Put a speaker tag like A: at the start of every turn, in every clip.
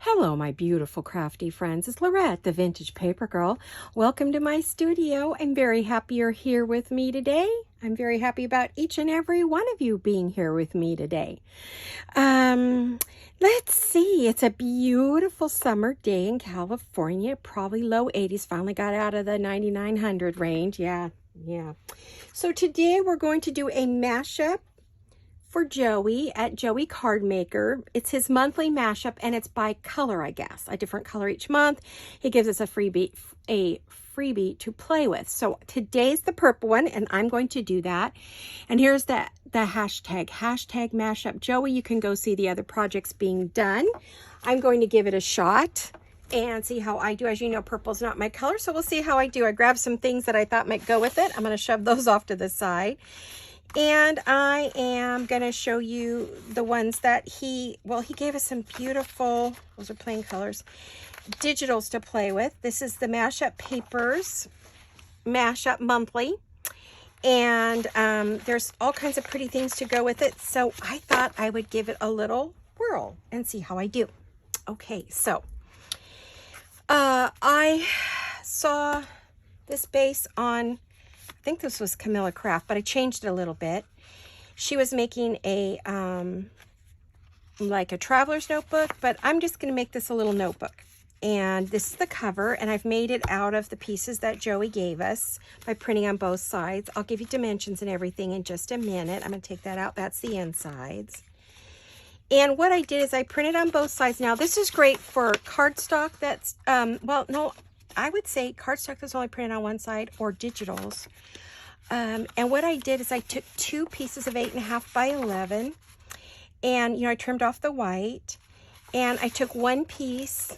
A: Hello, my beautiful crafty friends. It's Laurette, the Vintage Paper Girl. Welcome to my studio. I'm very happy you're here with me today. I'm very happy about each and every one of you being here with me today. Let's see. It's a beautiful summer day in California. Probably low 80s. Finally got out of the 9900 range. Yeah. So today we're going to do a mashup for Joey at Joey Cardmaker. It's his monthly mashup, and it's by color, I guess. A different color each month. He gives us a freebie to play with. So today's the purple one, and I'm going to do that. And here's the hashtag mashup Joey. You can go see the other projects being done. I'm going to give it a shot and see how I do. As you know, purple's not my color, so we'll see how I do. I grabbed some things that I thought might go with it. I'm going to shove those off to the side. And I am going to show you the ones that he gave us some beautiful, those are plain colors, digitals to play with. This is the Mashup Papers, Mashup Monthly. And there's all kinds of pretty things to go with it. So I thought I would give it a little whirl and see how I do. Okay, so I saw this base on, I think this was Camelia Craft, but I changed it a little bit. She was making a, like a traveler's notebook, but I'm just going to make this a little notebook. And this is the cover, and I've made it out of the pieces that Joey gave us by printing on both sides. I'll give you dimensions and everything in just a minute. I'm going to take that out. That's the insides. And what I did is I printed on both sides. Now, this is great for cardstock that's, well, no, I would say cardstock that's only printed on one side, or digitals. And what I did is I took two pieces of 8.5 by 11, and, you know, I trimmed off the white, and I took one piece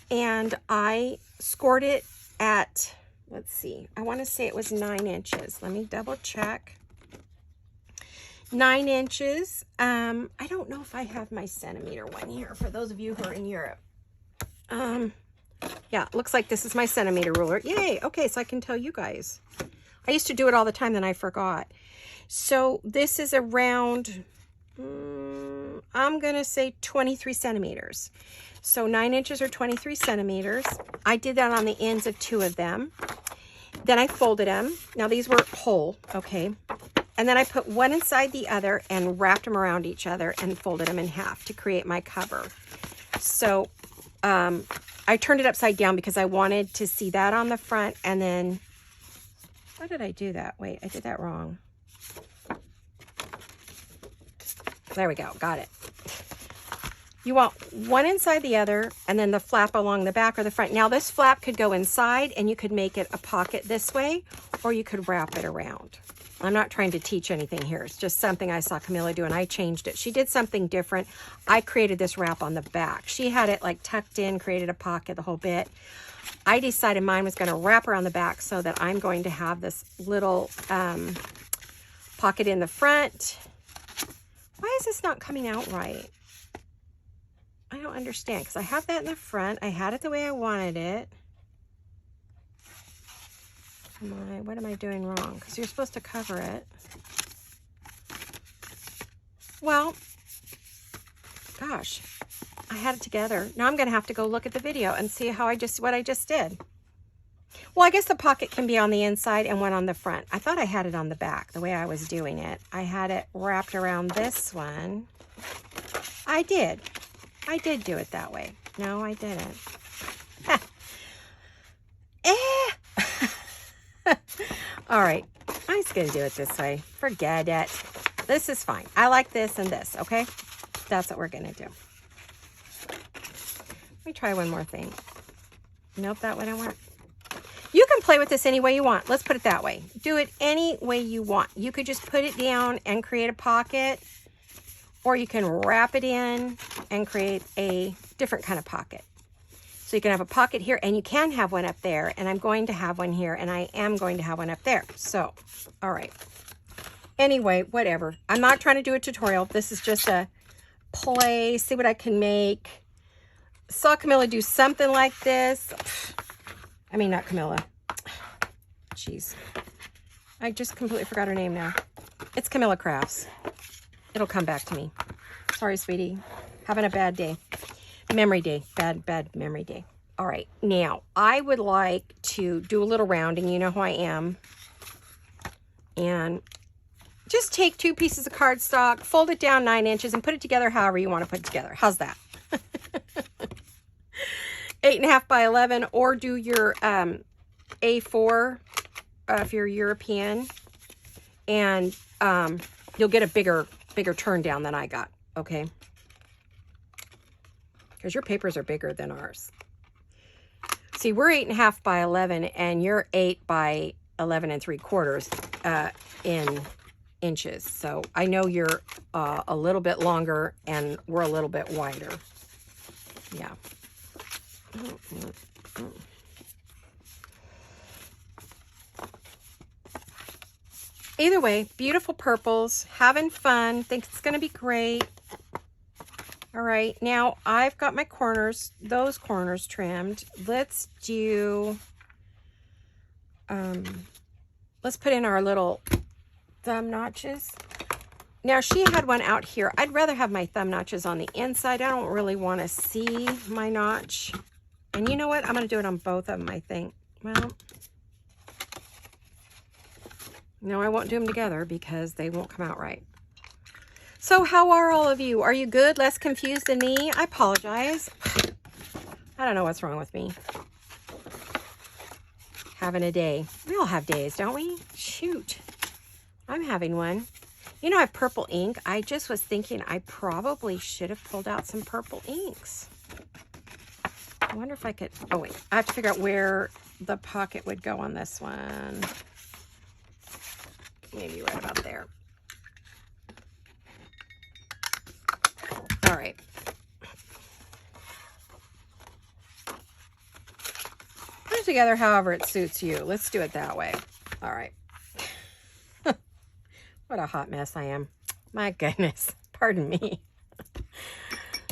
A: and I scored it at, let's see, I want to say it was 9 inches. Let me double check. 9 inches. I don't know if I have my centimeter one here for those of you who are in Europe. Yeah, looks like this is my centimeter ruler. Yay! Okay, so I can tell you guys. I used to do it all the time, then I forgot. So this is around, I'm going to say 23 centimeters. So 9 inches or 23 centimeters. I did that on the ends of 2 of them. Then I folded them. Now these were whole, okay. And then I put one inside the other and wrapped them around each other and folded them in half to create my cover. So I turned it upside down because I wanted to see that on the front. And then, how did I do that? Wait, I did that wrong. There we go, got it. You want one inside the other, and then the flap along the back or the front. Now this flap could go inside, and you could make it a pocket this way, or you could wrap it around. I'm not trying to teach anything here. It's just something I saw Camelia do, and I changed it. She did something different. I created this wrap on the back. She had it like tucked in, created a pocket, the whole bit. I decided mine was going to wrap around the back so that I'm going to have this little pocket in the front. Why is this not coming out right? I don't understand, because I have that in the front. I had it the way I wanted it. What am I doing wrong? Because you're supposed to cover it. Well, gosh, I had it together. Now I'm going to have to go look at the video and see how what I just did. Well, I guess the pocket can be on the inside and one on the front. I thought I had it on the back, the way I was doing it. I had it wrapped around this one. I did do it that way. No, I didn't. All right, I'm just going to do it this way. Forget it. This is fine. I like this and this, okay? That's what we're going to do. Let me try one more thing. Nope, that one I want. You can play with this any way you want. Let's put it that way. Do it any way you want. You could just put it down and create a pocket, or you can wrap it in and create a different kind of pocket. So you can have a pocket here, and you can have one up there, and I'm going to have one here, and I am going to have one up there. So, all right. Anyway, whatever. I'm not trying to do a tutorial. This is just a play, see what I can make. Saw Camelia do something like this. I mean, not Camelia. Jeez. I just completely forgot her name now. It's Camelia Crafts. It'll come back to me. Sorry, sweetie. Having a bad day. Memory day. Bad memory day. All right. Now, I would like to do a little rounding. You know who I am. And just take 2 pieces of cardstock, fold it down 9 inches, and put it together however you want to put it together. How's that? 8.5 by 11, or do your A4 if you're European, and you'll get a bigger turn down than I got, okay? Because your papers are bigger than ours. See, we're 8.5 by 11, and you're 8 by 11 3/4 in inches. So I know you're a little bit longer, and we're a little bit wider. Yeah. Either way, beautiful purples, having fun, think it's going to be great. All right, now I've got my corners, those corners trimmed. Let's do, let's put in our little thumb notches. Now she had one out here. I'd rather have my thumb notches on the inside. I don't really want to see my notch. And you know what? I'm going to do it on both of them, I think. Well, no, I won't do them together because they won't come out right. So how are all of you? Are you good? Less confused than me? I apologize. I don't know what's wrong with me. Having a day. We all have days, don't we? Shoot. I'm having one. You know, I have purple ink. I just was thinking I probably should have pulled out some purple inks. I wonder if I could, oh wait, I have to figure out where the pocket would go on this one. Maybe right about there. All right. Put it together however it suits you. Let's do it that way. All right. What a hot mess I am. My goodness. Pardon me.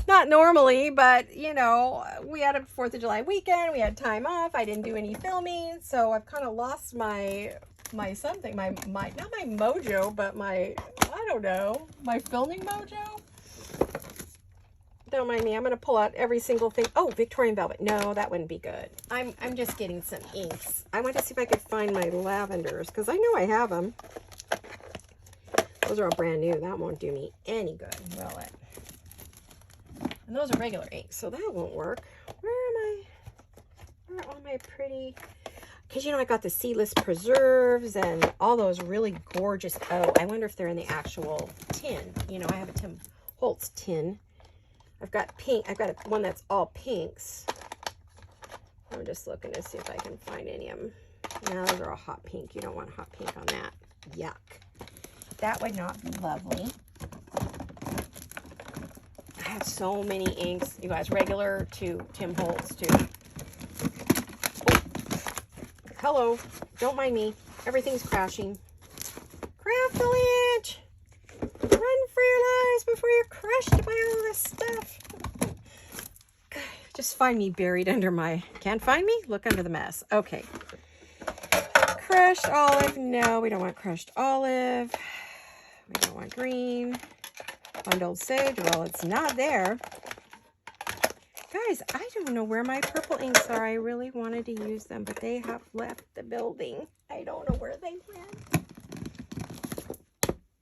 A: Not normally, but, you know, we had a 4th of July weekend. We had time off. I didn't do any filming, so I've kind of lost my something, my not my mojo, but my, I don't know, my filming mojo. Don't mind me. I'm going to pull out every single thing. Oh, Victorian velvet. No, that wouldn't be good. I'm just getting some inks. I went to see if I could find my lavenders because I know I have them. Those are all brand new. That won't do me any good, will it? And those are regular inks, so that won't work. Where are all my pretty... Because, you know, I got the seedless preserves and all those really gorgeous... Oh, I wonder if they're in the actual tin. You know, I have a Tim Holtz tin. I've got pink. I've got one that's all pinks. I'm just looking to see if I can find any of them. No, those are all hot pink. You don't want hot pink on that. Yuck. That would not be lovely. I have so many inks. You guys, regular to Tim Holtz too. Oh. Hello. Don't mind me. Everything's crashing. Craft the Lynch. Run for your lives before you're crushed by all this stuff. Just find me buried under my... Can't find me? Look under the mess. Okay. Crushed olive. No, we don't want crushed olive. We don't want green. Bundled sage. Well, it's not there. Guys, I don't know where my purple inks are. I really wanted to use them, but they have left the building. I don't know where they went.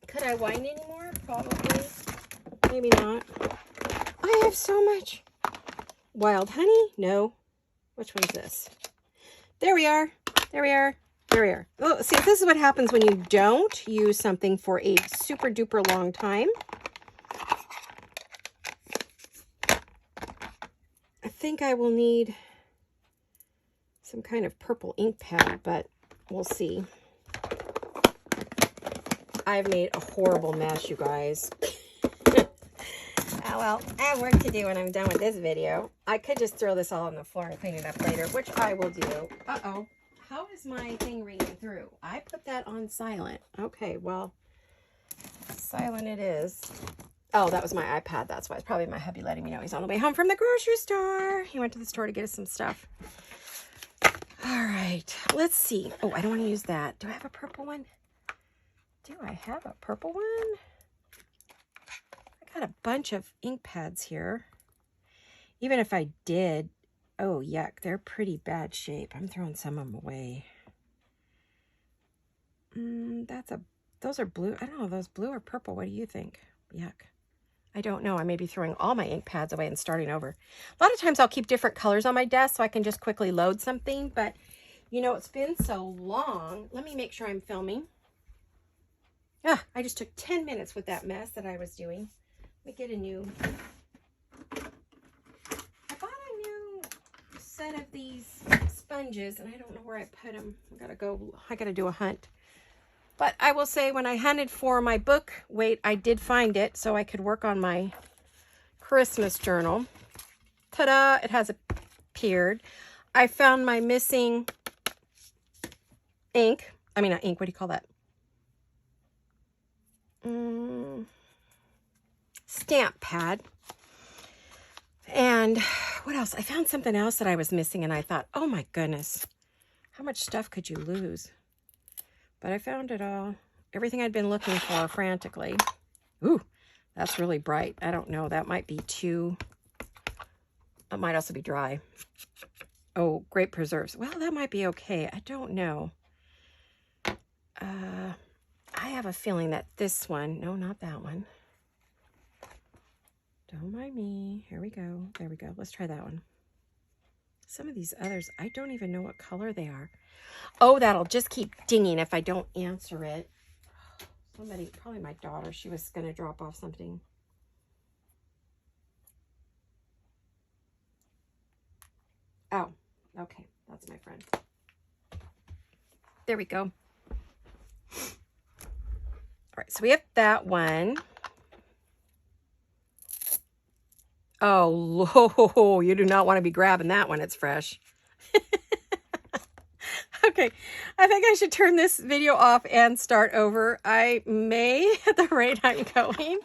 A: Could I wind anymore? Probably. Maybe not. I have so much. Wild honey? No. Which one's this? There we are. There we are. There we are. Oh, see, this is what happens when you don't use something for a super duper long time. I think I will need some kind of purple ink pad, but we'll see. I've made a horrible mess, you guys. Oh, well, I have work to do when I'm done with this video. I could just throw this all on the floor and clean it up later, which I will do. Uh-oh. How is my thing reading through? I put that on silent. Okay, well, silent it is. Oh, that was my iPad. That's why. It's probably my hubby letting me know he's on the way home from the grocery store. He went to the store to get us some stuff. All right, let's see. Oh, I don't want to use that. Do I have a purple one? Do I have a purple one? I got a bunch of ink pads here. Even if I did, oh, yuck, they're pretty bad shape. I'm throwing some of them away. Those are blue. I don't know, those blue or purple. What do you think? Yuck. I don't know. I may be throwing all my ink pads away and starting over. A lot of times I'll keep different colors on my desk so I can just quickly load something. But, you know, it's been so long. Let me make sure I'm filming. I just took 10 minutes with that mess that I was doing. Let me get a new... I bought a new set of these sponges, and I don't know where I put them. I gotta do a hunt. But I will say, when I hunted for my book weight, I did find it so I could work on my Christmas journal. Ta-da! It has appeared. I found my missing ink. I mean, not ink. What do you call that? Stamp pad. And what else? I found something else that I was missing, and I thought, oh my goodness, how much stuff could you lose? But I found it all. Everything I'd been looking for frantically. Ooh, that's really bright. I don't know. That might be too... It might also be dry. Oh, grape preserves. Well, that might be okay. I don't know. I have a feeling that this one... No, not that one. Don't mind me. Here we go. There we go. Let's try that one. Some of these others, I don't even know what color they are. Oh, that'll just keep dinging if I don't answer it. Somebody, probably my daughter, she was going to drop off something. Oh, okay. That's my friend. There we go. All right, so we have that one. Oh, you do not want to be grabbing that when it's fresh. Okay, I think I should turn this video off and start over. I may, at the rate I'm going.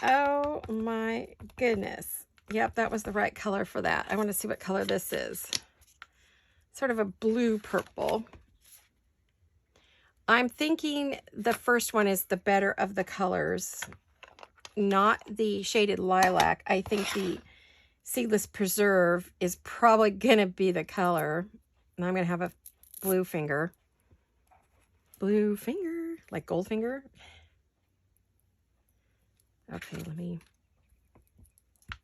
A: Oh my goodness. Yep, that was the right color for that. I want to see what color this is. Sort of a blue purple. I'm thinking the first one is the better of the colors, not the shaded lilac. I think the Seedless Preserve is probably going to be the color. And I'm going to have a blue finger. Blue finger, like gold finger. Okay,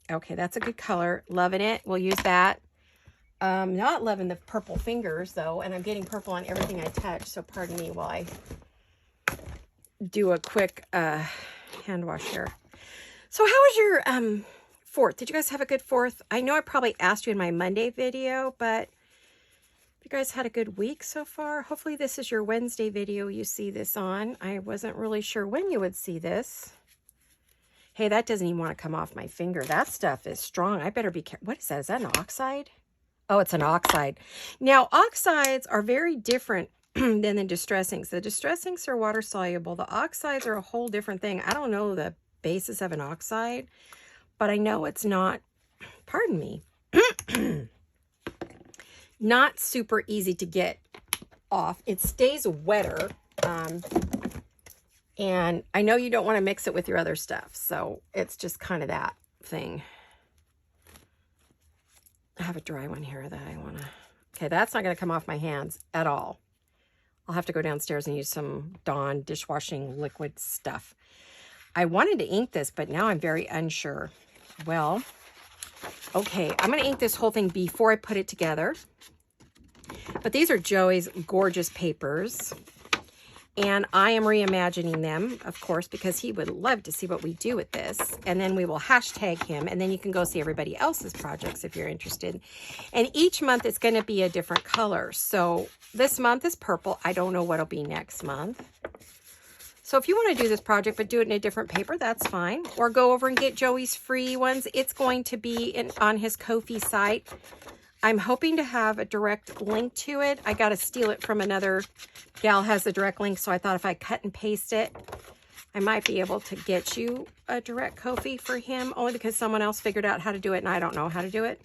A: okay, that's a good color. Loving it. We'll use that. Not loving the purple fingers, though. And I'm getting purple on everything I touch. So pardon me while I do a quick hand wash here. So how was your 4th? Did you guys have a good 4th? I know I probably asked you in my Monday video, but you guys had a good week so far. Hopefully this is your Wednesday video you see this on. I wasn't really sure when you would see this. Hey, that doesn't even want to come off my finger. That stuff is strong. I better be careful. What is that? Is that an oxide? Oh, it's an oxide. Now, oxides are very different than the distress inks. The distress inks are water soluble. The oxides are a whole different thing. I don't know the basis of an oxide, but I know it's not, pardon me, not super easy to get off. It stays wetter. And I know you don't want to mix it with your other stuff. So it's just kind of that thing. I have a dry one here that I want to... Okay, that's not going to come off my hands at all. I'll have to go downstairs and use some Dawn dishwashing liquid stuff. I wanted to ink this, but now I'm very unsure. Well, okay, I'm going to ink this whole thing before I put it together. But these are Joey's gorgeous papers. And I am reimagining them, of course, because he would love to see what we do with this. And then we will hashtag him, and then you can go see everybody else's projects if you're interested. And each month it's going to be a different color. So this month is purple. I don't know what it'll be next month. So if you want to do this project but do it in a different paper, that's fine. Or go over and get Joey's free ones. It's going to be on his Ko-fi site. I'm hoping to have a direct link to it. I got to steal it from another gal has a direct link, so I thought if I cut and paste it, I might be able to get you a direct Ko-fi for him, only because someone else figured out how to do it and I don't know how to do it.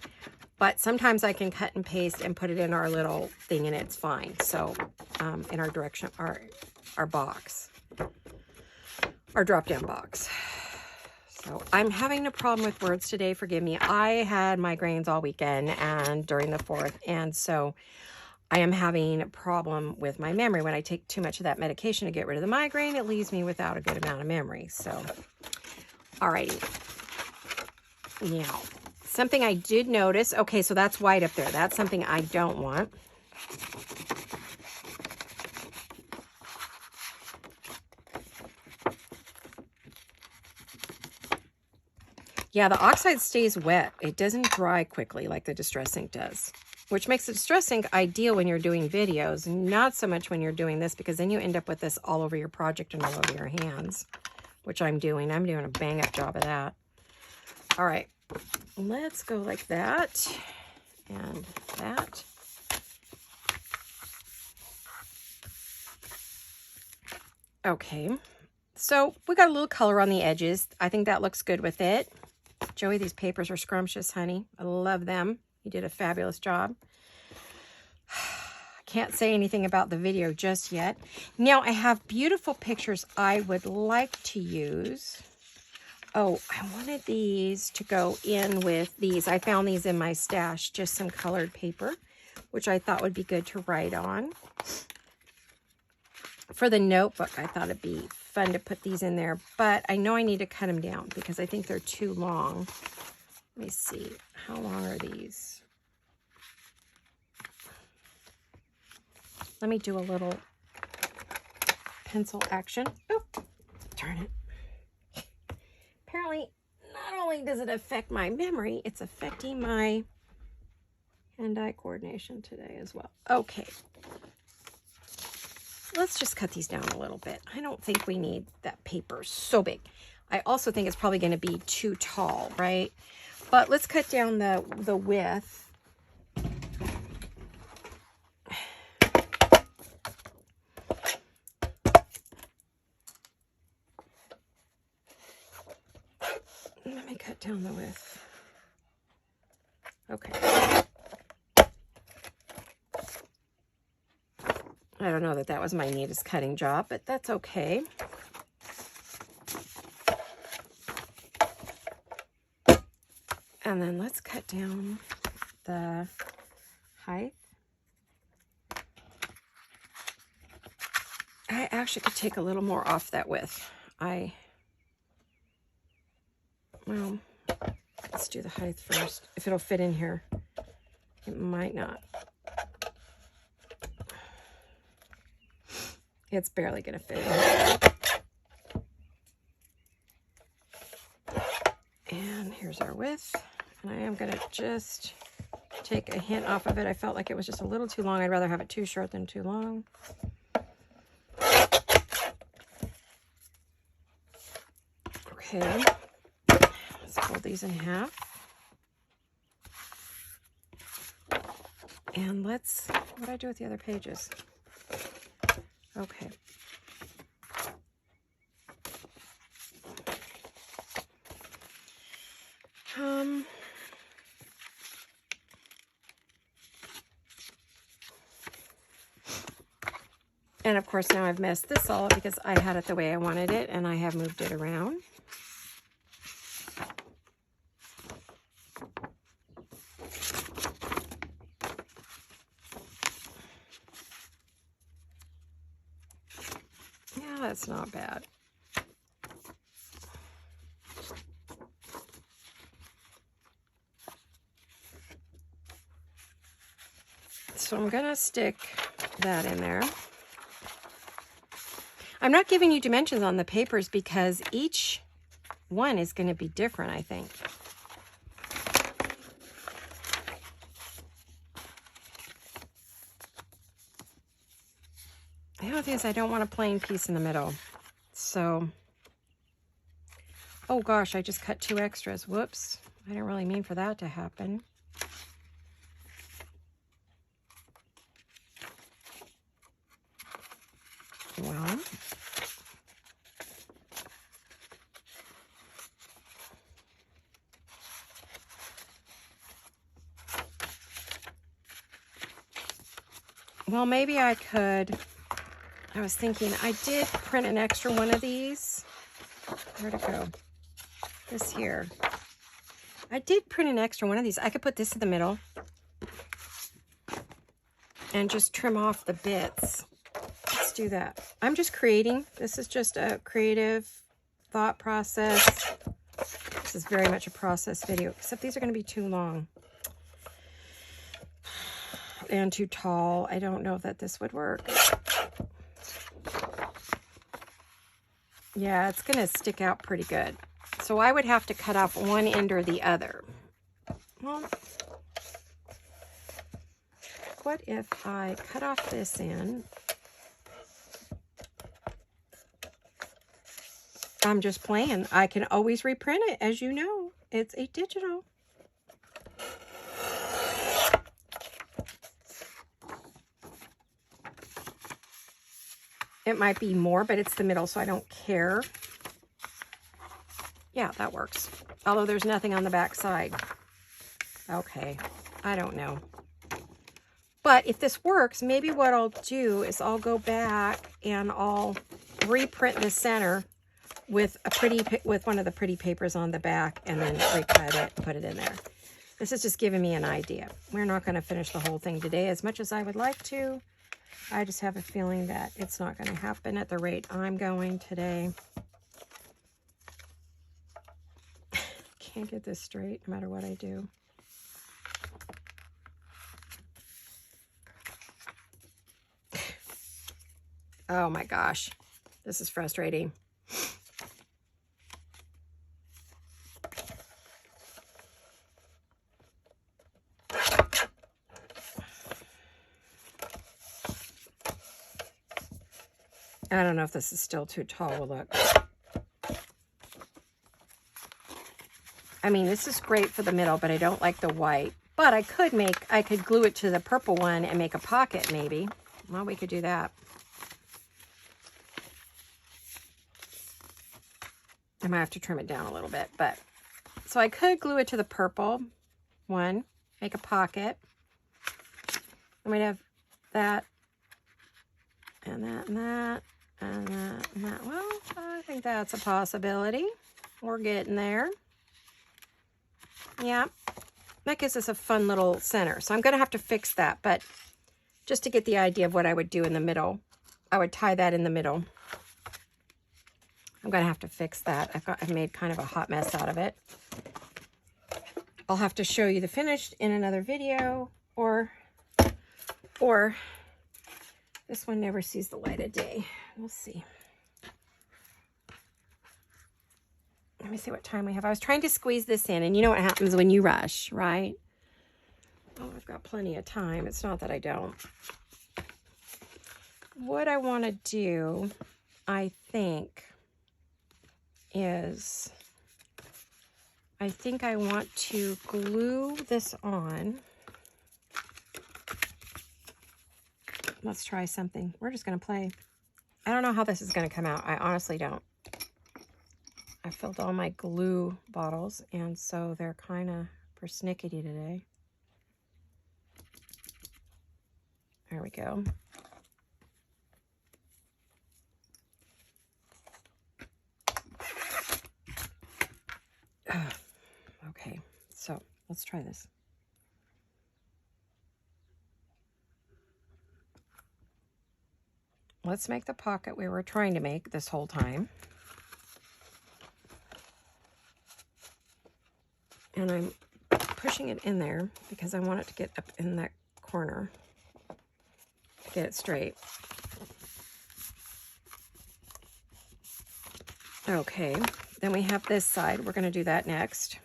A: But sometimes I can cut and paste and put it in our little thing and it's fine. So in our direction, our box, our drop-down box. So I'm having a problem with words today. Forgive me. I had migraines all weekend and during the 4th. And so I am having a problem with my memory. When I take too much of that medication to get rid of the migraine, it leaves me without a good amount of memory. So, alrighty. Now, something I did notice. Okay, so that's white up there. That's something I don't want. Yeah, the oxide stays wet. It doesn't dry quickly like the Distress Ink does, which makes the Distress Ink ideal when you're doing videos, not so much when you're doing this, because then you end up with this all over your project and all over your hands, which I'm doing. I'm doing a bang-up job of that. All right, let's go like that and that. Okay, so we got a little color on the edges. I think that looks good with it. Joey, these papers are scrumptious, honey. I love them. You did a fabulous job. I can't say anything about the video just yet. Now, I have beautiful pictures I would like to use. Oh, I wanted these to go in with these. I found these in my stash, just some colored paper, which I thought would be good to write on. For the notebook, I thought it'd be fun to put these in there, but I know I need to cut them down because I think they're too long. Let me see. How long are these? Let me do a little pencil action. Oh, darn it. Apparently, not only does it affect my memory, it's affecting my hand-eye coordination today as well. Okay. Let's just cut these down a little bit. I don't think we need that paper so big. I also think it's probably going to be too tall, right? But let's cut down the width. Let me cut down the width. Okay. I don't know that that was my neatest cutting job, but that's okay. And then let's cut down the height. I actually could take a little more off that width. Well, let's do the height first. If it'll fit in here, it might not. It's barely going to fit in here. And here's our width. And I am going to just take a hint off of it. I felt like it was just a little too long. I'd rather have it too short than too long. Okay. Let's fold these in half. And let's, what do I do with the other pages? Okay. And of course now I've messed this all up because I had it the way I wanted it and I have moved it around. Yeah, that's not bad. So I'm gonna stick that in there. I'm not giving you dimensions on the papers because each one is going to be different, I think. The other thing is I don't want a plain piece in the middle. So, oh gosh, I just cut 2 extras. Whoops. I didn't really mean for that to happen. Well, maybe I could, I was thinking I did print an extra one of these. Where'd it go? this here. I did print an extra one of these. I could put this in the middle and just trim off the bits. Let's do that. I'm just creating. This is just a creative thought process. This is very much a process video, except these are going to be too long and too tall. I don't know that this would work. Yeah, it's going to stick out pretty good. So I would have to cut off one end or the other. Well, what if I cut off this end? I'm just playing. I can always reprint it, as you know. It's a digital. It might be more, but it's the middle, so I don't care. Yeah, that works. Although there's nothing on the back side. Okay, I don't know. But if this works, maybe what I'll do is I'll go back and I'll reprint the center with one of the pretty papers on the back, and then recut it and put it in there. This is just giving me an idea. We're not going to finish the whole thing today as much as I would like to. I just have a feeling that it's not going to happen at the rate I'm going today. Can't get this straight no matter what I do. Oh my gosh, this is frustrating. I don't know if this is still too tall. Look. I mean, this is great for the middle, but I don't like the white. But I could glue it to the purple one and make a pocket maybe. Well, we could do that. I might have to trim it down a little bit, but so I could glue it to the purple one, make a pocket. I might have that and that and that and that and that. Well, I think that's a possibility. We're getting there. Yeah, that gives us a fun little center. So I'm going to have to fix that, but just to get the idea of what I would do in the middle, I would tie that in the middle. I'm going to have to fix that. I've made kind of a hot mess out of it. I'll have to show you the finished in another video, or this one never sees the light of day. We'll see. Let me see what time we have. I was trying to squeeze this in, and you know what happens when you rush, right? Oh, I've got plenty of time. It's not that I don't. What I want to do, I think, is I think I want to glue this on. Let's try something. We're just going to play. I don't know how this is going to come out. I honestly don't. I filled all my glue bottles, and so they're kind of persnickety today. There we go. Okay, so let's try this. Let's make the pocket we were trying to make this whole time. And I'm pushing it in there because I want it to get up in that corner. Get it straight. Okay, then we have this side. We're going to do that next.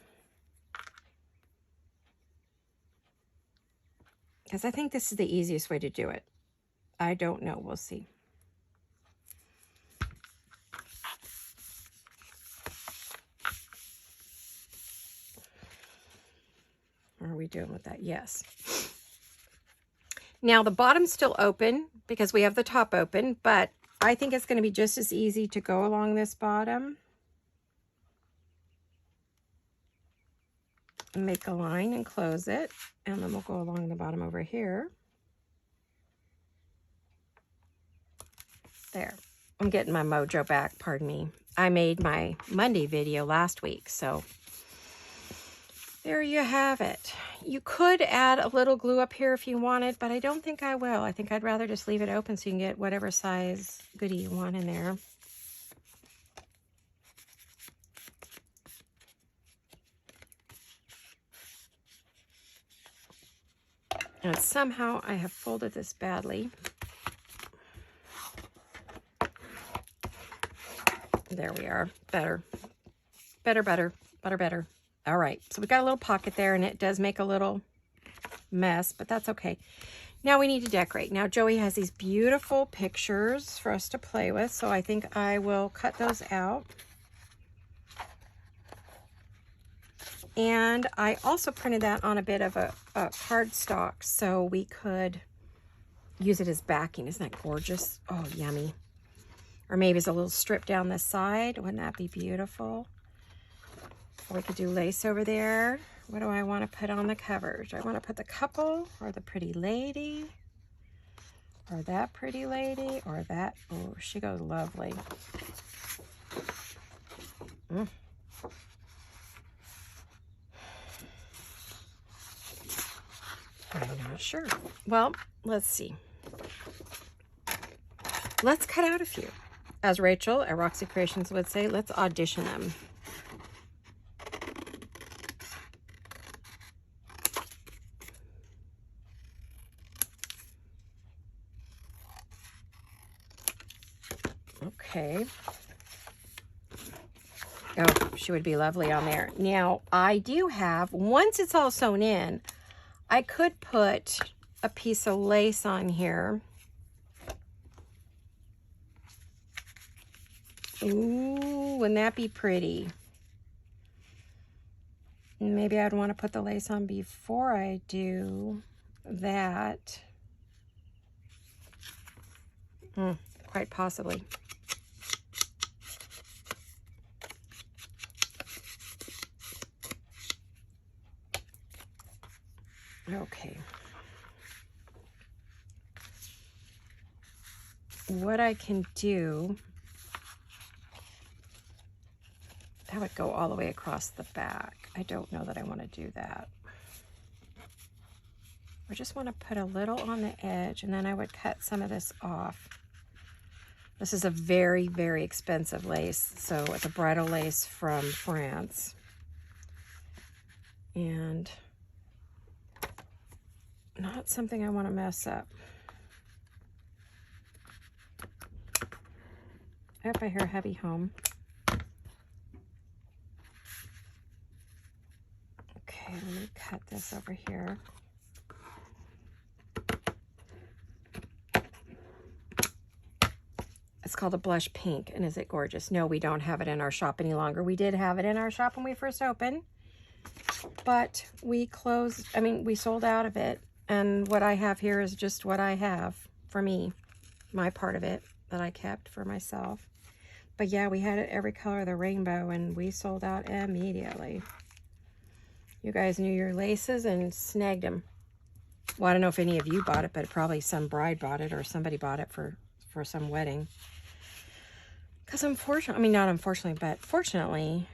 A: Because I think this is the easiest way to do it. I don't know. We'll see. How are we doing with that? Yes. Now the bottom's still open because we have the top open, but I think it's going to be just as easy to go along this bottom. Make a line and close it, and then we'll go along the bottom over here. There. I'm getting my mojo back, pardon me. I made my Monday video last week. So there you have it. You could add a little glue up here if you wanted, but I don't think I will. I think I'd rather just leave it open so you can get whatever size goodie you want in there. And somehow I have folded this badly. There we are. Better. Better, better. Better, better. All right. So we got a little pocket there, and it does make a little mess, but that's okay. Now we need to decorate. Now Joey has these beautiful pictures for us to play with, so I think I will cut those out. And I also printed that on a bit of a cardstock so we could use it as backing. Isn't that gorgeous? Oh, yummy. Or maybe it's a little strip down the side. Wouldn't that be beautiful? Or we could do lace over there. What do I want to put on the cover? Do I want to put the couple or the pretty lady? Or that pretty lady? Or that? Oh, she goes lovely. I'm not sure. Well, let's see. Let's cut out a few. As Rachel at Roxy Creations would say, let's audition them. Okay. Oh, she would be lovely on there. Now, I do have, once it's all sewn in, I could put a piece of lace on here. Ooh, wouldn't that be pretty? Maybe I'd want to put the lace on before I do that. Quite possibly. Okay. What I can do, that would go all the way across the back. I don't know that I want to do that. I just want to put a little on the edge, and then I would cut some of this off. This is a very, very expensive lace. So it's a bridal lace from France. And not something I want to mess up. I hope I hear hubby home. Okay, let me cut this over here. It's called a blush pink, and is it gorgeous? No, we don't have it in our shop any longer. We did have it in our shop when we first opened, but we closed, we sold out of it. And what I have here is just what I have for me, my part of it that I kept for myself. But yeah, we had it every color of the rainbow, and we sold out immediately. You guys knew your laces and snagged them. Well, I don't know if any of you bought it, but probably some bride bought it or somebody bought it for some wedding. Because unfortunately, not unfortunately, but fortunately,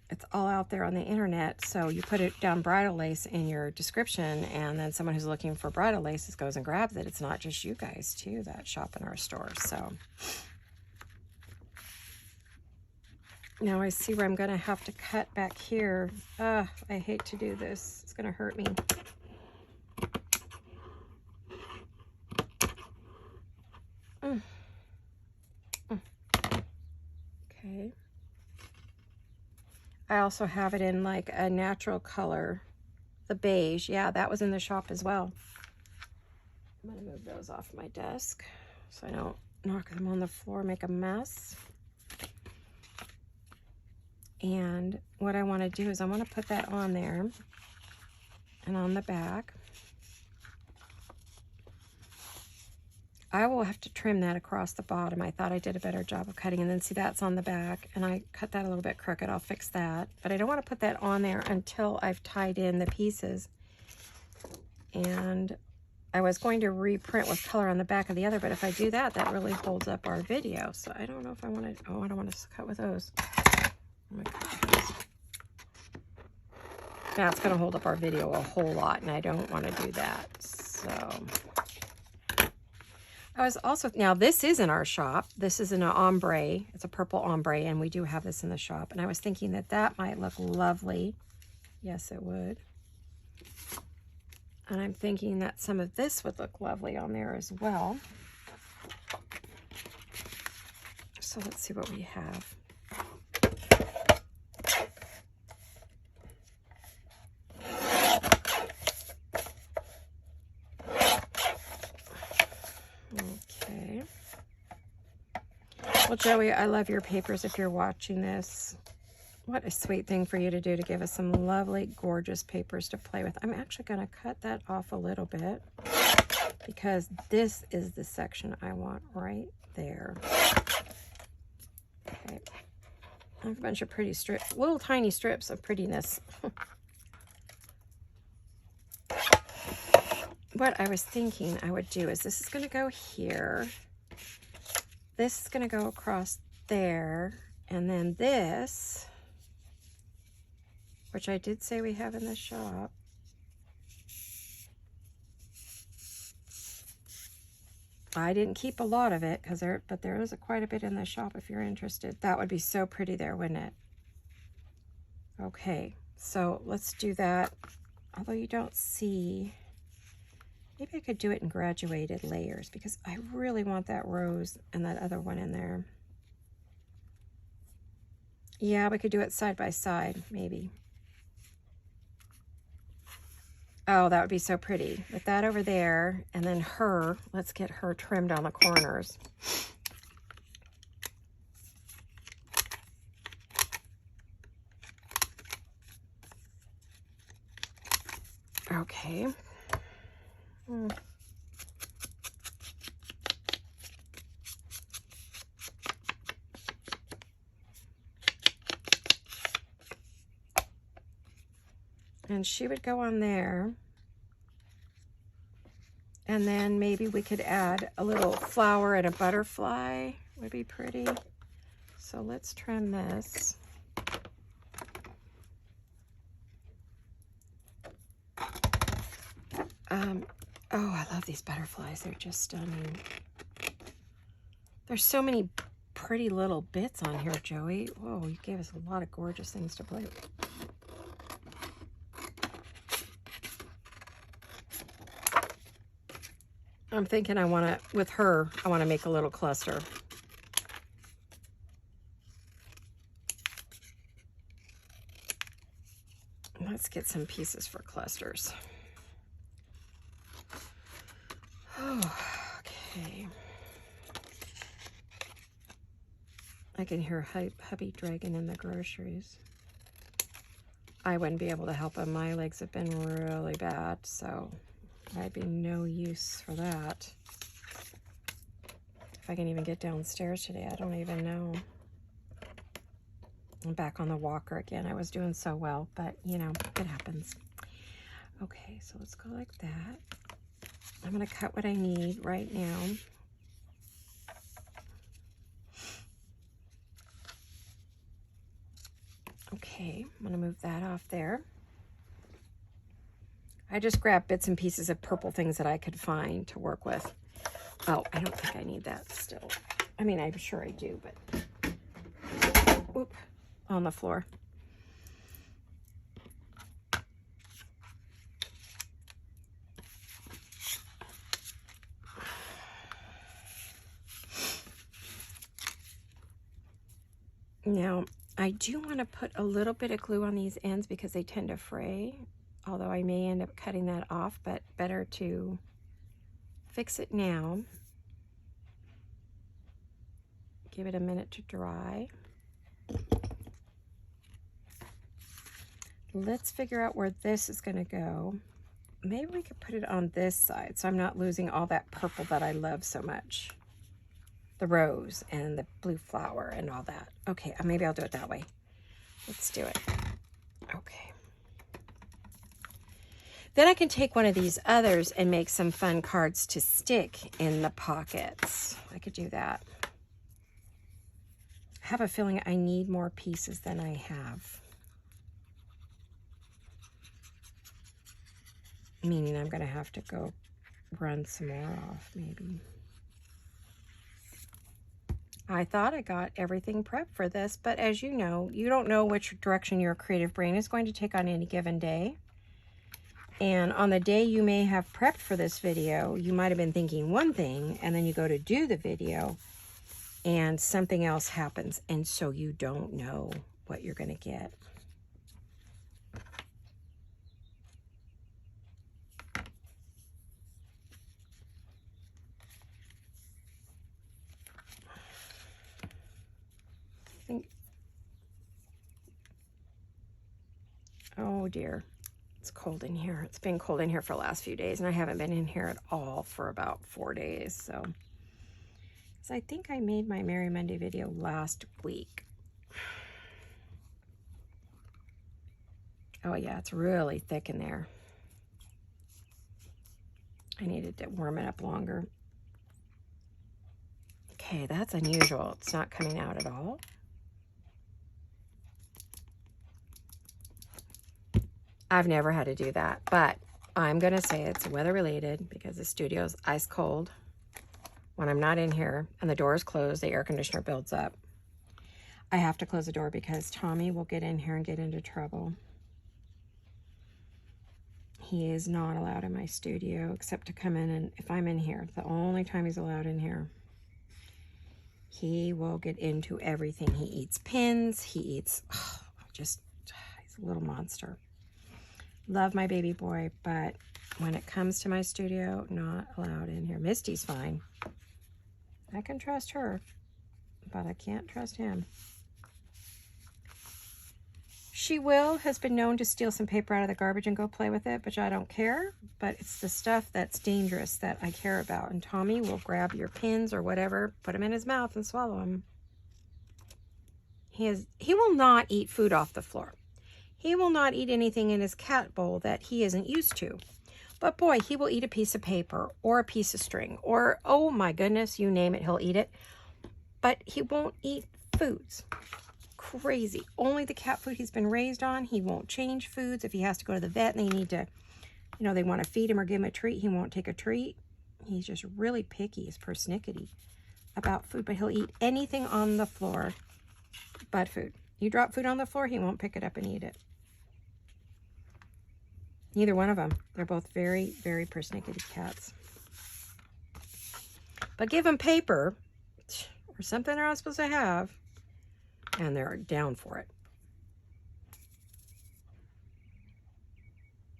A: it's all out there on the internet. So you put it down bridal lace in your description, and then someone who's looking for bridal laces goes and grabs it. It's not just you guys too that shop in our store. So now I see where I'm going to have to cut back here. I hate to do this. It's going to hurt me. Okay. I also have it in like a natural color, the beige. Yeah, that was in the shop as well. I'm going to move those off my desk so I don't knock them on the floor, make a mess. And what I want to do is I want to put that on there and on the back. I will have to trim that across the bottom. I thought I did a better job of cutting, and then see that's on the back, and I cut that a little bit crooked. I'll fix that, but I don't want to put that on there until I've tied in the pieces. And I was going to reprint with color on the back of the other, but if I do that, that really holds up our video. So I don't know if I want to, oh, I don't want to cut with those. I'm gonna cut with those. Now it's going to hold up our video a whole lot, and I don't want to do that. So I was also, now this is in our shop. This is in an ombre. It's a purple ombre, and we do have this in the shop. And I was thinking that that might look lovely. Yes, it would. And I'm thinking that some of this would look lovely on there as well. So let's see what we have. Okay. Well, Joey, I love your papers if you're watching this. What a sweet thing for you to do, to give us some lovely, gorgeous papers to play with. I'm actually going to cut that off a little bit because this is the section I want right there. Okay. I have a bunch of pretty strips, little tiny strips of prettiness. What I was thinking I would do is this is going to go here. This is going to go across there. And then this, which I did say we have in the shop. I didn't keep a lot of it, but there is quite a bit in the shop if you're interested. That would be so pretty there, wouldn't it? Okay, so let's do that. Although you don't see, maybe I could do it in graduated layers because I really want that rose and that other one in there. Yeah, we could do it side by side, maybe. Oh, that would be so pretty. With that over there, and then her, let's get her trimmed on the corners. Okay. And she would go on there. And then maybe we could add a little flower and a butterfly. Would be pretty. So let's trim this. Oh, I love these butterflies. They're just stunning. There's so many pretty little bits on here, Joey. Whoa, you gave us a lot of gorgeous things to play with. I'm thinking I want to, with her, I want to make a little cluster. Let's get some pieces for clusters. Oh, okay. I can hear hubby dragging in the groceries. I wouldn't be able to help him. My legs have been really bad, so I'd be no use for that. If I can even get downstairs today, I don't even know. I'm back on the walker again. I was doing so well, but you know, it happens. Okay, so let's go like that. I'm gonna cut what I need right now. Okay, I'm gonna move that off there. I just grabbed bits and pieces of purple things that I could find to work with. Oh, I don't think I need that still. I mean, I'm sure I do, but whoop, on the floor. Now, I do want to put a little bit of glue on these ends because they tend to fray, although I may end up cutting that off, but better to fix it now. Give it a minute to dry. Let's figure out where this is going to go. Maybe we could put it on this side so I'm not losing all that purple that I love so much. The rose and the blue flower and all that. Okay, maybe I'll do it that way. Let's do it. Okay. Then I can take one of these others and make some fun cards to stick in the pockets. I could do that. I have a feeling I need more pieces than I have. Meaning I'm going to have to go run some more off, maybe. I thought I got everything prepped for this, but as you know, you don't know which direction your creative brain is going to take on any given day. And on the day you may have prepped for this video, you might have been thinking one thing, and then you go to do the video, and something else happens, and so you don't know what you're going to get. Oh dear, it's cold in here. It's been cold in here for the last few days, and I haven't been in here at all for about 4 days. So I think I made my Merry Monday video last week. Oh yeah, it's really thick in there. I needed to warm it up longer. Okay, that's unusual. It's not coming out at all. I've never had to do that, but I'm going to say it's weather related because the studio's ice cold. When I'm not in here and the door is closed, the air conditioner builds up. I have to close the door because Tommy will get in here and get into trouble. He is not allowed in my studio except to come in, and if I'm in here, the only time he's allowed in here. He will get into everything. He eats pins. He eats, he's a little monster. Love my baby boy, but when it comes to my studio, not allowed in here. Misty's fine. I can trust her, but I can't trust him. She has been known to steal some paper out of the garbage and go play with it, which I don't care, but it's the stuff that's dangerous that I care about. And Tommy will grab your pins or whatever, put them in his mouth and swallow them. He will not eat food off the floor. He will not eat anything in his cat bowl that he isn't used to. But boy, he will eat a piece of paper or a piece of string or, oh my goodness, you name it, he'll eat it. But he won't eat foods. Crazy. Only the cat food he's been raised on. He won't change foods. If he has to go to the vet and they need to, they want to feed him or give him a treat, he won't take a treat. He's just really picky, he's persnickety about food, but he'll eat anything on the floor but food. You drop food on the floor, he won't pick it up and eat it. Neither one of them. They're both very, very persnickety cats. But give them paper or something they're not supposed to have, and they're down for it.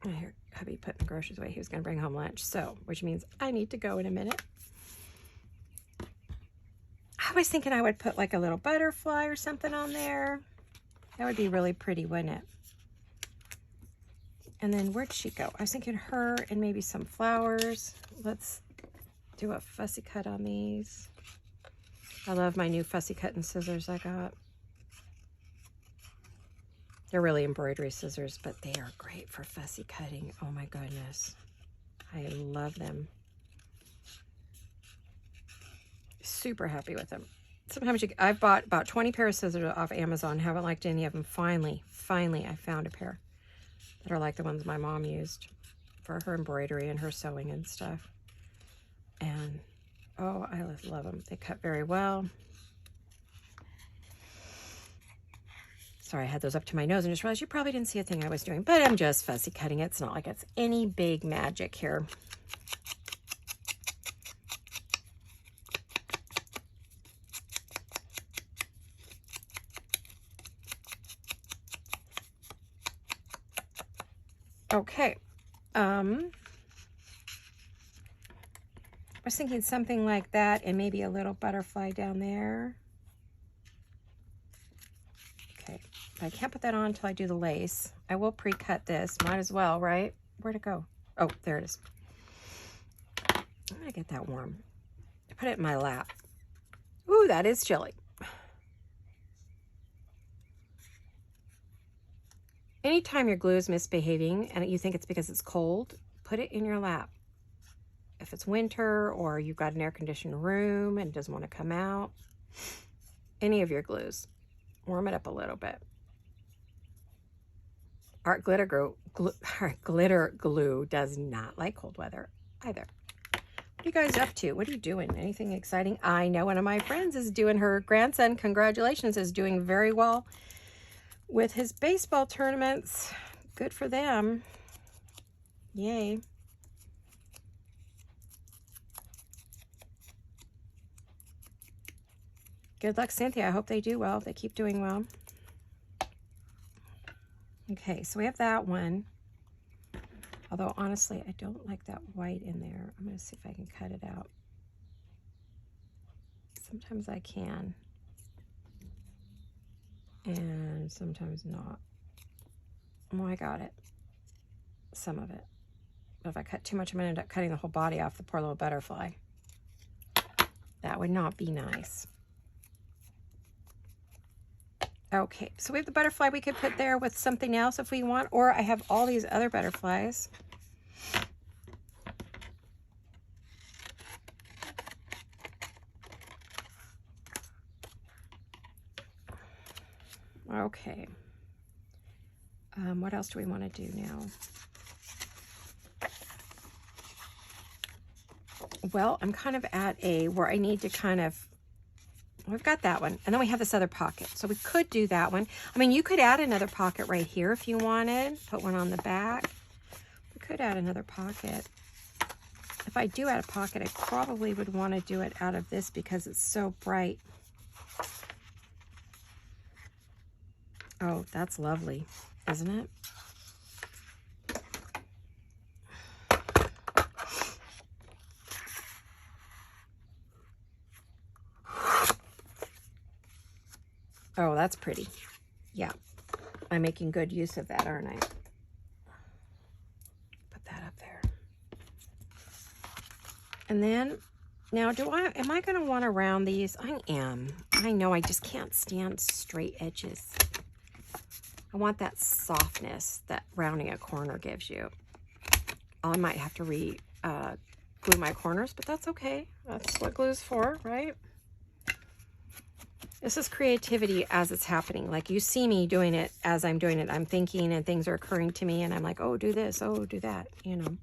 A: I hear hubby putting the groceries away. He was going to bring home lunch, which means I need to go in a minute. I was thinking I would put like a little butterfly or something on there. That would be really pretty, wouldn't it? And then where'd she go? I was thinking her and maybe some flowers. Let's do a fussy cut on these. I love my new fussy cutting scissors I got. They're really embroidery scissors, but they are great for fussy cutting. Oh my goodness. I love them. Super happy with them. Sometimes I've bought about 20 pairs of scissors off Amazon. Haven't liked any of them. Finally, I found a pair that are like the ones my mom used for her embroidery and her sewing and stuff. And, oh, I love them. They cut very well. Sorry, I had those up to my nose and just realized you probably didn't see a thing I was doing, but I'm just fussy cutting it. It's not like it's any big magic here. Okay. I was thinking something like that and maybe a little butterfly down there. Okay. I can't put that on until I do the lace. I will pre-cut this. Might as well, right? Where'd it go? Oh, there it is. I'm going to get that warm. I put it in my lap. Ooh, that is chilly. Anytime your glue is misbehaving and you think it's because it's cold, put it in your lap. If it's winter or you've got an air-conditioned room and it doesn't want to come out, any of your glues, warm it up a little bit. Our glitter glue does not like cold weather either. What are you guys up to? What are you doing? Anything exciting? I know one of my friends is doing, her grandson, congratulations, is doing very well with his baseball tournaments. Good for them. Yay. Good luck, Cynthia. I hope they do well. They keep doing well. Okay, so we have that one. Although, honestly, I don't like that white in there. I'm going to see if I can cut it out. Sometimes I can. And sometimes not. Oh, I got it. Some of it. But if I cut too much, I'm going to end up cutting the whole body off the poor little butterfly. That would not be nice. Okay, so we have the butterfly we could put there with something else if we want, or I have all these other butterflies. Okay. What else do we want to do now? Well, I'm kind of at where I need to kind of, we've got that one, and then we have this other pocket, so we could do that one. I mean, you could add another pocket right here if you wanted, put one on the back. We could add another pocket. If I do add a pocket, I probably would want to do it out of this because it's so bright. Oh, that's lovely, isn't it? Oh, that's pretty. Yeah, I'm making good use of that, aren't I? Put that up there. And then, now am I going to want to round these? I am. I know, I just can't stand straight edges. I want that softness that rounding a corner gives you. I might have to glue my corners, but that's okay. That's what glue's for, right? This is creativity as it's happening. Like, you see me doing it as I'm doing it. I'm thinking and things are occurring to me and I'm like, oh, do this, oh, do that, you know.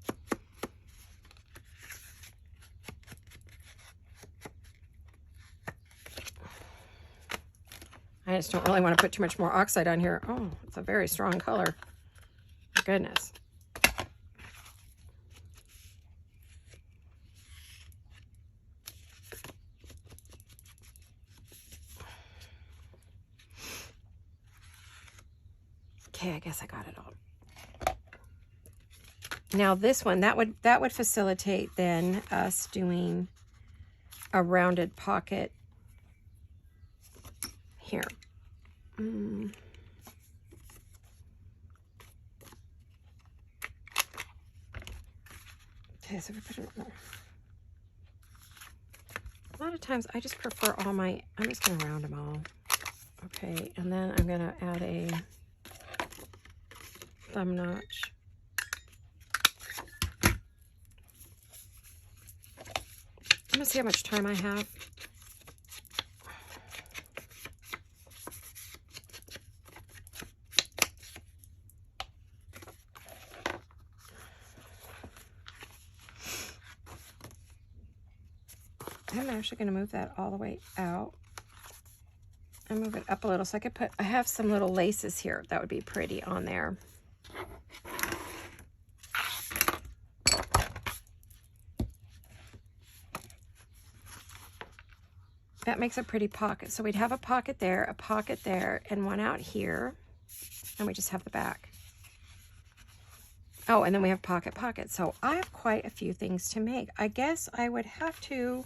A: I just don't really want to put too much more oxide on here. Oh, it's a very strong color. Goodness. Okay, I guess I got it all. Now this one, that would facilitate then us doing a rounded pocket here. Okay, so we put it. A lot of times I just prefer I'm just gonna round them all. Okay, and then I'm gonna add a thumb notch. I'm gonna see how much time I have. I'm actually going to move that all the way out and move it up a little so I have some little laces here that would be pretty on there. That makes a pretty pocket. So we'd have a pocket there, and one out here, and we just have the back. Oh, and then we have pocket. So I have quite a few things to make. I guess I would have to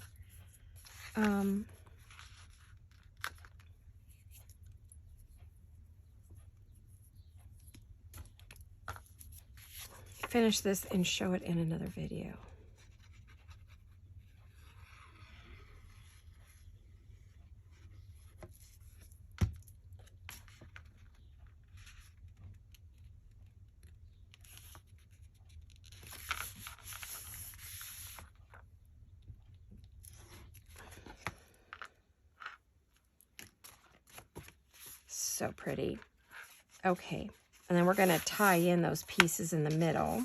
A: finish this and show it in another video. so pretty. Okay, and then we're going to tie in those pieces in the middle.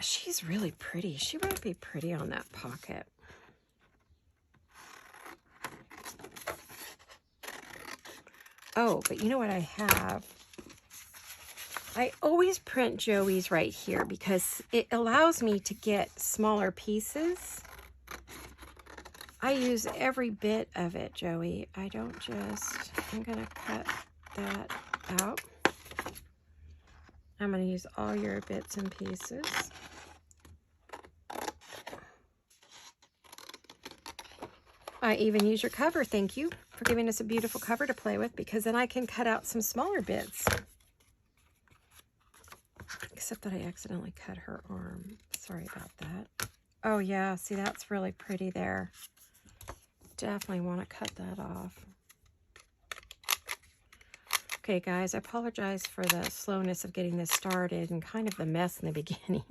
A: She's really pretty. She might be pretty on that pocket. Oh, but you know what I have? I always print Joey's right here because it allows me to get smaller pieces. I use every bit of it, Joey. I don't just... I'm going to cut that out. I'm going to use all your bits and pieces. I even use your cover. Thank you for giving us a beautiful cover to play with, because then I can cut out some smaller bits. Except that I accidentally cut her arm. Sorry about that. Oh yeah, see, that's really pretty there. Definitely want to cut that off. Okay guys, I apologize for the slowness of getting this started and kind of the mess in the beginning.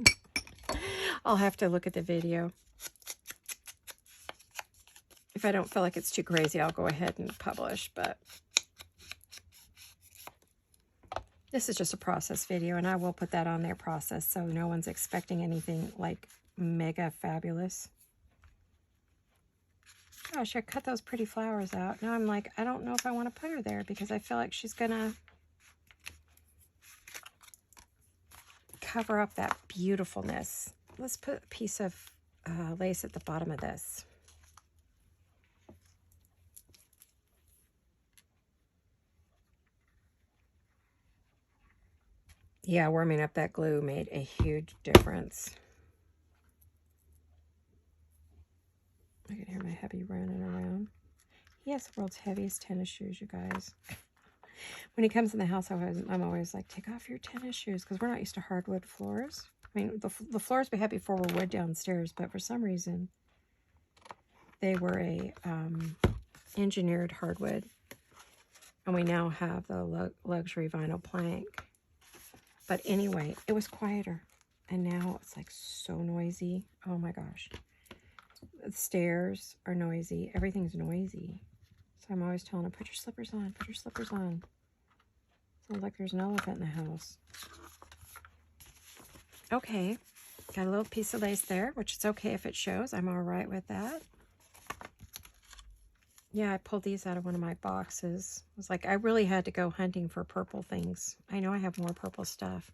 A: I'll have to look at the video. If I don't feel like it's too crazy, I'll go ahead and publish, but this is just a process video, and I will put that on their process so no one's expecting anything like mega fabulous. Gosh, I cut those pretty flowers out. Now I'm like, I don't know if I want to put her there because I feel like she's gonna cover up that beautifulness. Let's put a piece of lace at the bottom of this. Yeah, warming up that glue made a huge difference. I can hear my hubby running around. He has the world's heaviest tennis shoes, you guys. When he comes in the house, I'm always like, take off your tennis shoes, because we're not used to hardwood floors. I mean, the floors we had before were wood downstairs, but for some reason, they were a engineered hardwood. And we now have the luxury vinyl plank. But anyway, it was quieter. And now it's like so noisy. Oh my gosh. The stairs are noisy. Everything's noisy. So I'm always telling him, put your slippers on. Put your slippers on. Sounds like there's an elephant in the house. Okay. Got a little piece of lace there, which is okay if it shows. I'm all right with that. Yeah, I pulled these out of one of my boxes. I was like, I really had to go hunting for purple things. I know I have more purple stuff.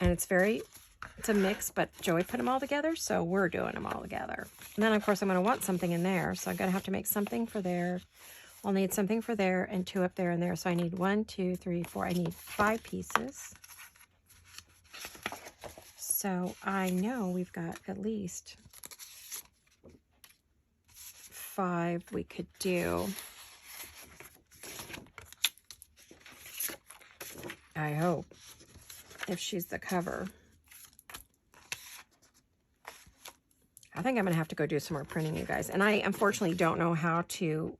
A: And it's a mix, but Joey put them all together, so we're doing them all together. And then, of course, I'm going to want something in there, so I'm going to have to make something for there. I'll need something for there and 2 up there and there. So I need 1, 2, 3, 4. I need 5 pieces. So I know we've got at least 5 we could do. I hope, if she's the cover. I think I'm going to have to go do some more printing, you guys. And I unfortunately don't know how to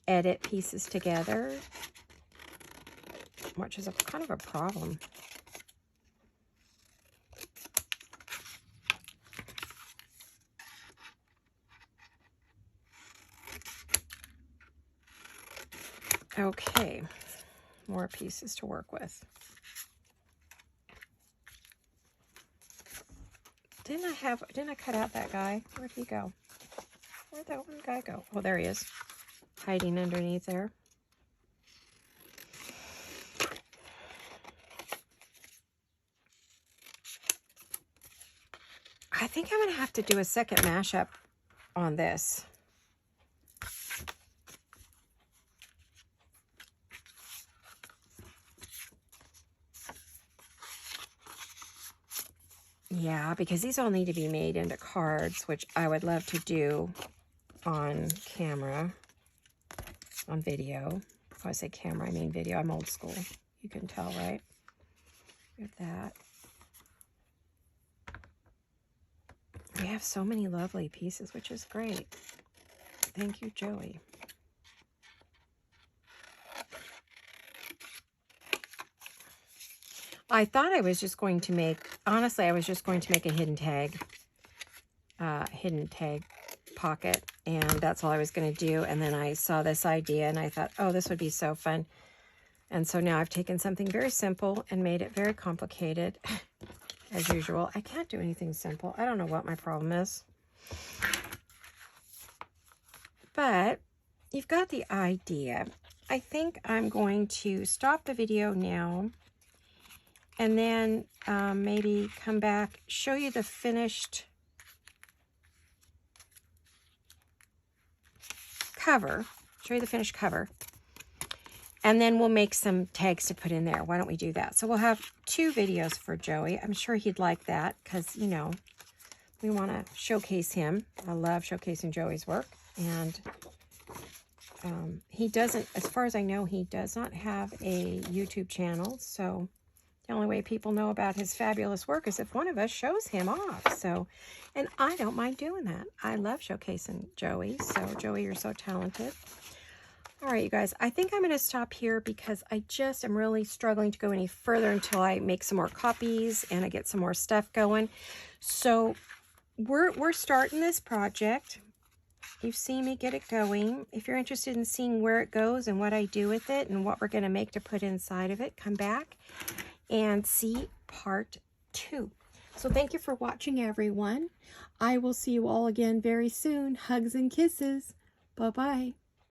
A: edit pieces together, which is kind of a problem. Okay, more pieces to work with. Didn't I cut out that guy? Where'd he go? Where'd that one guy go? Oh, there he is, hiding underneath there. I think I'm gonna have to do a second mashup on this. Yeah, because these all need to be made into cards, which I would love to do on camera, on video. When I say camera, I mean video. I'm old school. You can tell, right? We have that. We have so many lovely pieces, which is great. Thank you, Joey. I thought I was just going to make, honestly, I was just going to make a hidden tag pocket, and that's all I was going to do. And then I saw this idea and I thought, oh, this would be so fun. And so now I've taken something very simple and made it very complicated. As usual, I can't do anything simple. I don't know what my problem is. But you've got the idea. I think I'm going to stop the video now and then maybe come back, show you the finished cover, and then we'll make some tags to put in there. Why don't we do that? So we'll have 2 videos for Joey. I'm sure he'd like that because, you know, we want to showcase him. I love showcasing Joey's work. And he doesn't, as far as I know, he does not have a YouTube channel. So the only way people know about his fabulous work is if one of us shows him off. So, and I don't mind doing that. I love showcasing Joey. So Joey, you're so talented. All right, you guys, I think I'm going to stop here because I just am really struggling to go any further until I make some more copies and I get some more stuff going. So we're starting this project. You've seen me get it going. If you're interested in seeing where it goes and what I do with it and what we're going to make to put inside of it, come back and see part 2. So thank you for watching, everyone. I will see you all again very soon. Hugs and kisses. Bye-bye.